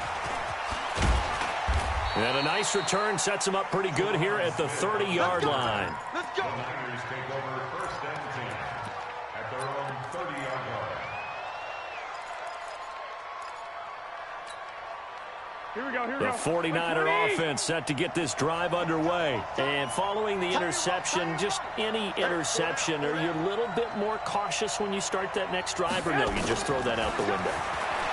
And a nice return sets him up pretty good here at the 30-yard line. Let's go. The Niners take over first and 10 at their own 30-yard line. Here we go. The 49er offense set to get this drive underway. And following the interception, just any interception, are you a little bit more cautious when you start that next drive, or no, you just throw that out the window?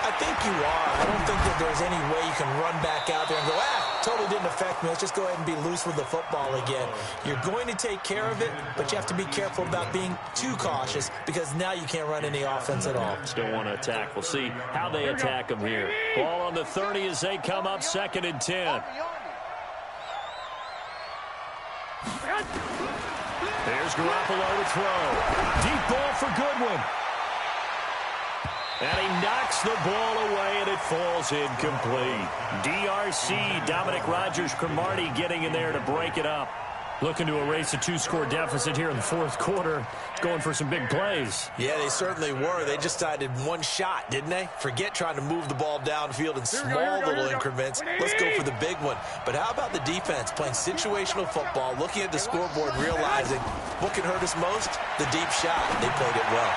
I think you are. I don't think that there's any way you can run back out there and go, totally didn't affect me. Let's just go ahead and be loose with the football again. You're going to take care of it, but you have to be careful about being too cautious, because now you can't run any offense at all. Still want to attack. We'll see how they attack them here. Ball on the 30 as they come up 2nd and 10. There's Garoppolo to throw. Deep ball for Goodwin. And he knocks the ball away, and it falls incomplete. DRC, Dominic Rodgers-Cromartie getting in there to break it up. Looking to erase a 2-score deficit here in the fourth quarter. Going for some big plays. Yeah, they certainly were. They just decided one shot, didn't they? Forget trying to move the ball downfield in small little increments. Let's go for the big one. But how about the defense playing situational football, looking at the scoreboard, realizing what can hurt us most? The deep shot. They played it well.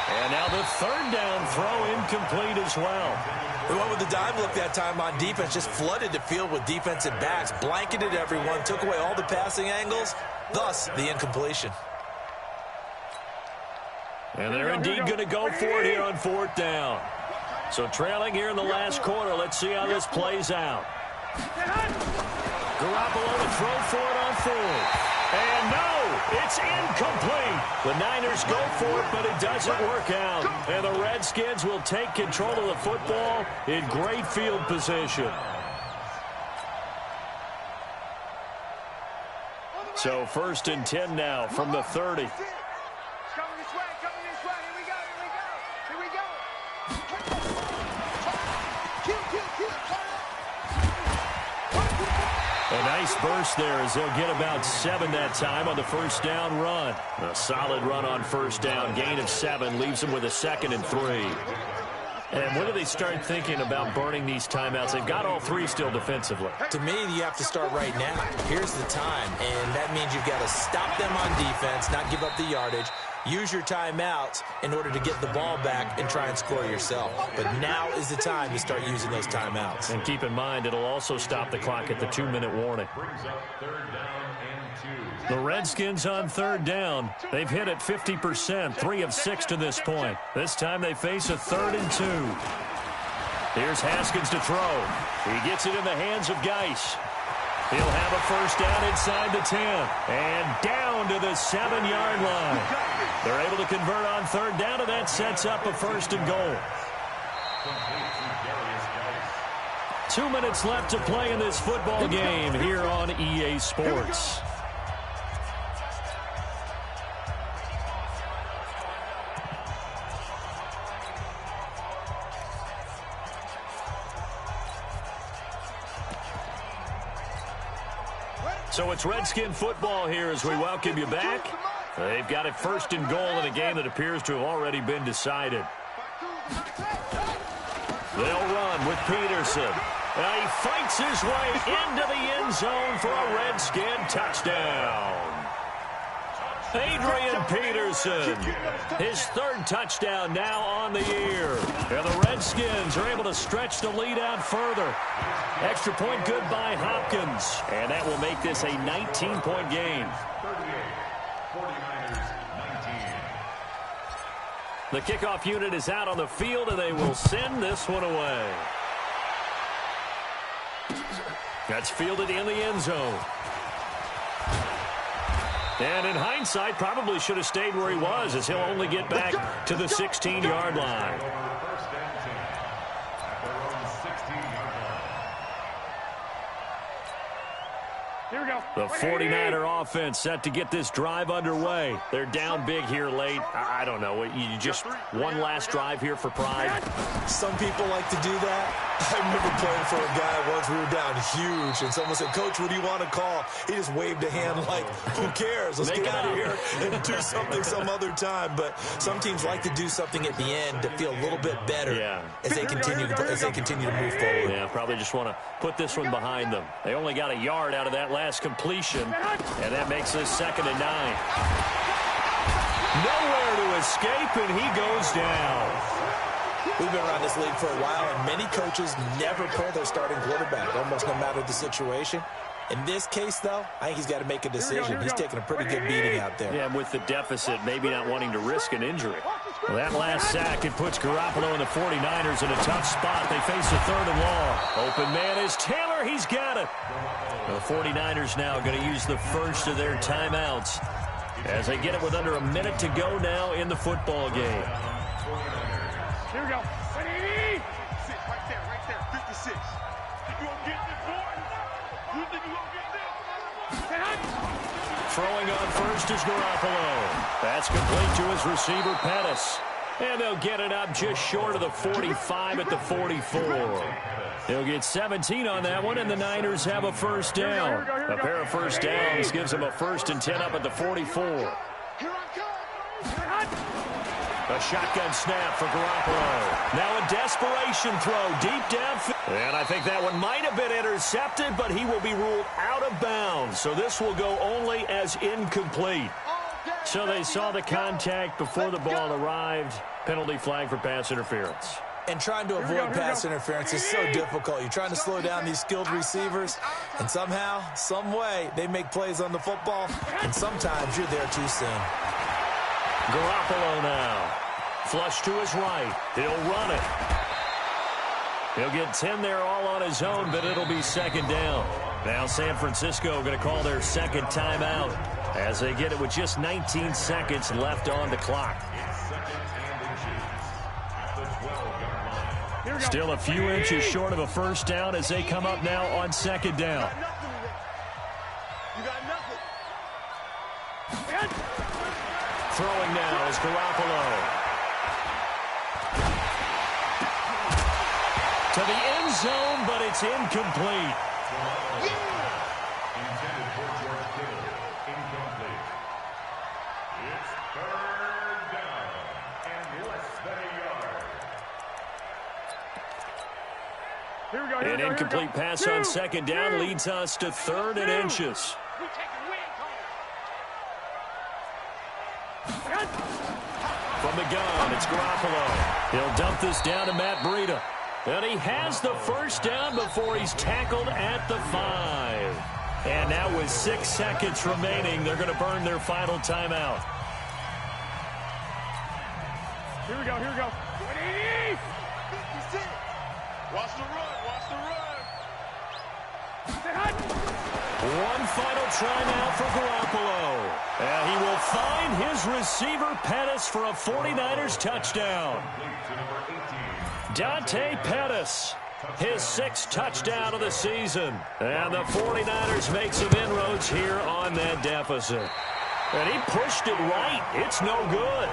And now the third down throw incomplete as well. We went with the dime look that time on defense, just flooded the field with defensive backs, blanketed everyone, took away all the passing angles, thus the incompletion. And they're indeed going to go for it here on fourth down. So trailing here in the last quarter, let's see how this plays out. Garoppolo to throw for it on fourth. And no, it's incomplete. The Niners go for it, but it doesn't work out. And the Redskins will take control of the football in great field position. So 1st and 10 now from the 30. Coming this way, coming this way. Here we go, here we go, here we go. Kill. A nice burst there as they'll get about 7 that time on the first down run. A solid run on first down. Gain of 7 leaves them with a 2nd and 3. And when do they start thinking about burning these timeouts? They've got all 3 still defensively. To me, you have to start right now. Here's the time, and that means you've got to stop them on defense, not give up the yardage. Use your timeouts in order to get the ball back and try and score yourself. But now is the time to start using those timeouts. And keep in mind, it'll also stop the clock at the 2-minute warning. Brings up 3rd down and 2. The Redskins on 3rd down. They've hit it 50%, 3 of 6 to this point. This time they face a 3rd and 2. Here's Haskins to throw. He gets it in the hands of Geis. He'll have a first down inside the 10. And down to the 7-yard line. They're able to convert on 3rd down, and that sets up a 1st and goal. 2 minutes left to play in this football game here on EA Sports. So it's Redskin football here as we welcome you back. They've got it 1st and goal in a game that appears to have already been decided. They'll run with Peterson. And he fights his way into the end zone for a Redskin touchdown. Adrian Peterson, his 3rd touchdown now on the year. And the Redskins are able to stretch the lead out further. Extra point good by Hopkins. And that will make this a 19-point game. 49ers 19. The kickoff unit is out on the field, and they will send this one away. That's fielded in the end zone. And in hindsight, probably should have stayed where he was, as he'll only get back to the 16-yard line. First and 10 at their own 16-yard line. Here we go. The 49er offense set to get this drive underway. They're down big here late. I don't know. You just one last drive here for pride. Some people like to do that. I remember playing for a guy once. We were down huge, and someone said, "Coach, what do you want to call?" He just waved a hand like, who cares? Let's get out of here and do something some other time. But some teams like to do something at the end to feel a little bit better as they continue to move forward. Yeah, probably just want to put this one behind them. They only got a yard out of that last completion, and that makes this 2nd and 9. Nowhere to escape, and he goes down. We've been around this league for a while, and many coaches never pull their starting quarterback, almost no matter the situation. In this case, though, I think he's got to make a decision. He's taking a pretty good beating out there. Yeah, with the deficit, maybe not wanting to risk an injury. Well, that last sack, it puts Garoppolo and the 49ers in a tough spot. They face a 3rd and long. Open man is Taylor. He's got it. The 49ers now going to use the first of their timeouts as they get it with under a minute to go now in the football game. Here we go. 56, right there, 56. You gonna get this, boy? You think you gonna get this? Throwing on first is Garoppolo. That's complete to his receiver, Pettis. And they'll get it up just short of the 45 at the 44. They'll get 17 on that one, and the Niners have a first down. A pair of first downs gives them a 1st and 10 up at the 44. A shotgun snap for Garoppolo. Now a desperation throw deep downfield. And I think that one might have been intercepted, but he will be ruled out of bounds. So this will go only as incomplete. So they saw the contact before the ball arrived. Penalty flag for pass interference. And trying to avoid pass interference is so difficult. You're trying to slow down these skilled receivers, and somehow, some way, they make plays on the football, and sometimes you're there too soon. Garoppolo now. Flush to his right. He'll run it. He'll get 10 there all on his own, but it'll be 2nd down. Now San Francisco going to call their 2nd timeout as they get it with just 19 seconds left on the clock. Still a few inches short of a first down as they come up now on 2nd down. You got nothing. Throwing now is Garoppolo. To the end zone, but it's incomplete. Intended for George Kittle. Incomplete. It's 3rd down and less than a yard. An incomplete pass on 2nd down leads us to 3rd and inches. From the gun, it's Garoppolo. He'll dump this down to Matt Breida. And he has the first down before he's tackled at the 5. And now with 6 seconds remaining, they're going to burn their final timeout. Here we go. 56. Watch the run. One final try now for Garoppolo. And he will find his receiver, Pettis, for a 49ers touchdown. Dante Pettis, his 6th touchdown of the season. And the 49ers make some inroads here on that deficit. And he pushed it right. It's no good.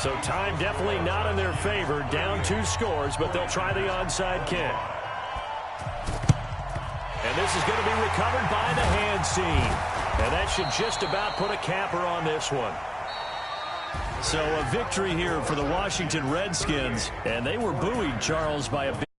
So time definitely not in their favor. Down 2 scores, but they'll try the onside kick. And this is going to be recovered by the hands team. And that should just about put a capper on this one. So a victory here for the Washington Redskins. And they were buoyed, Charles, by a big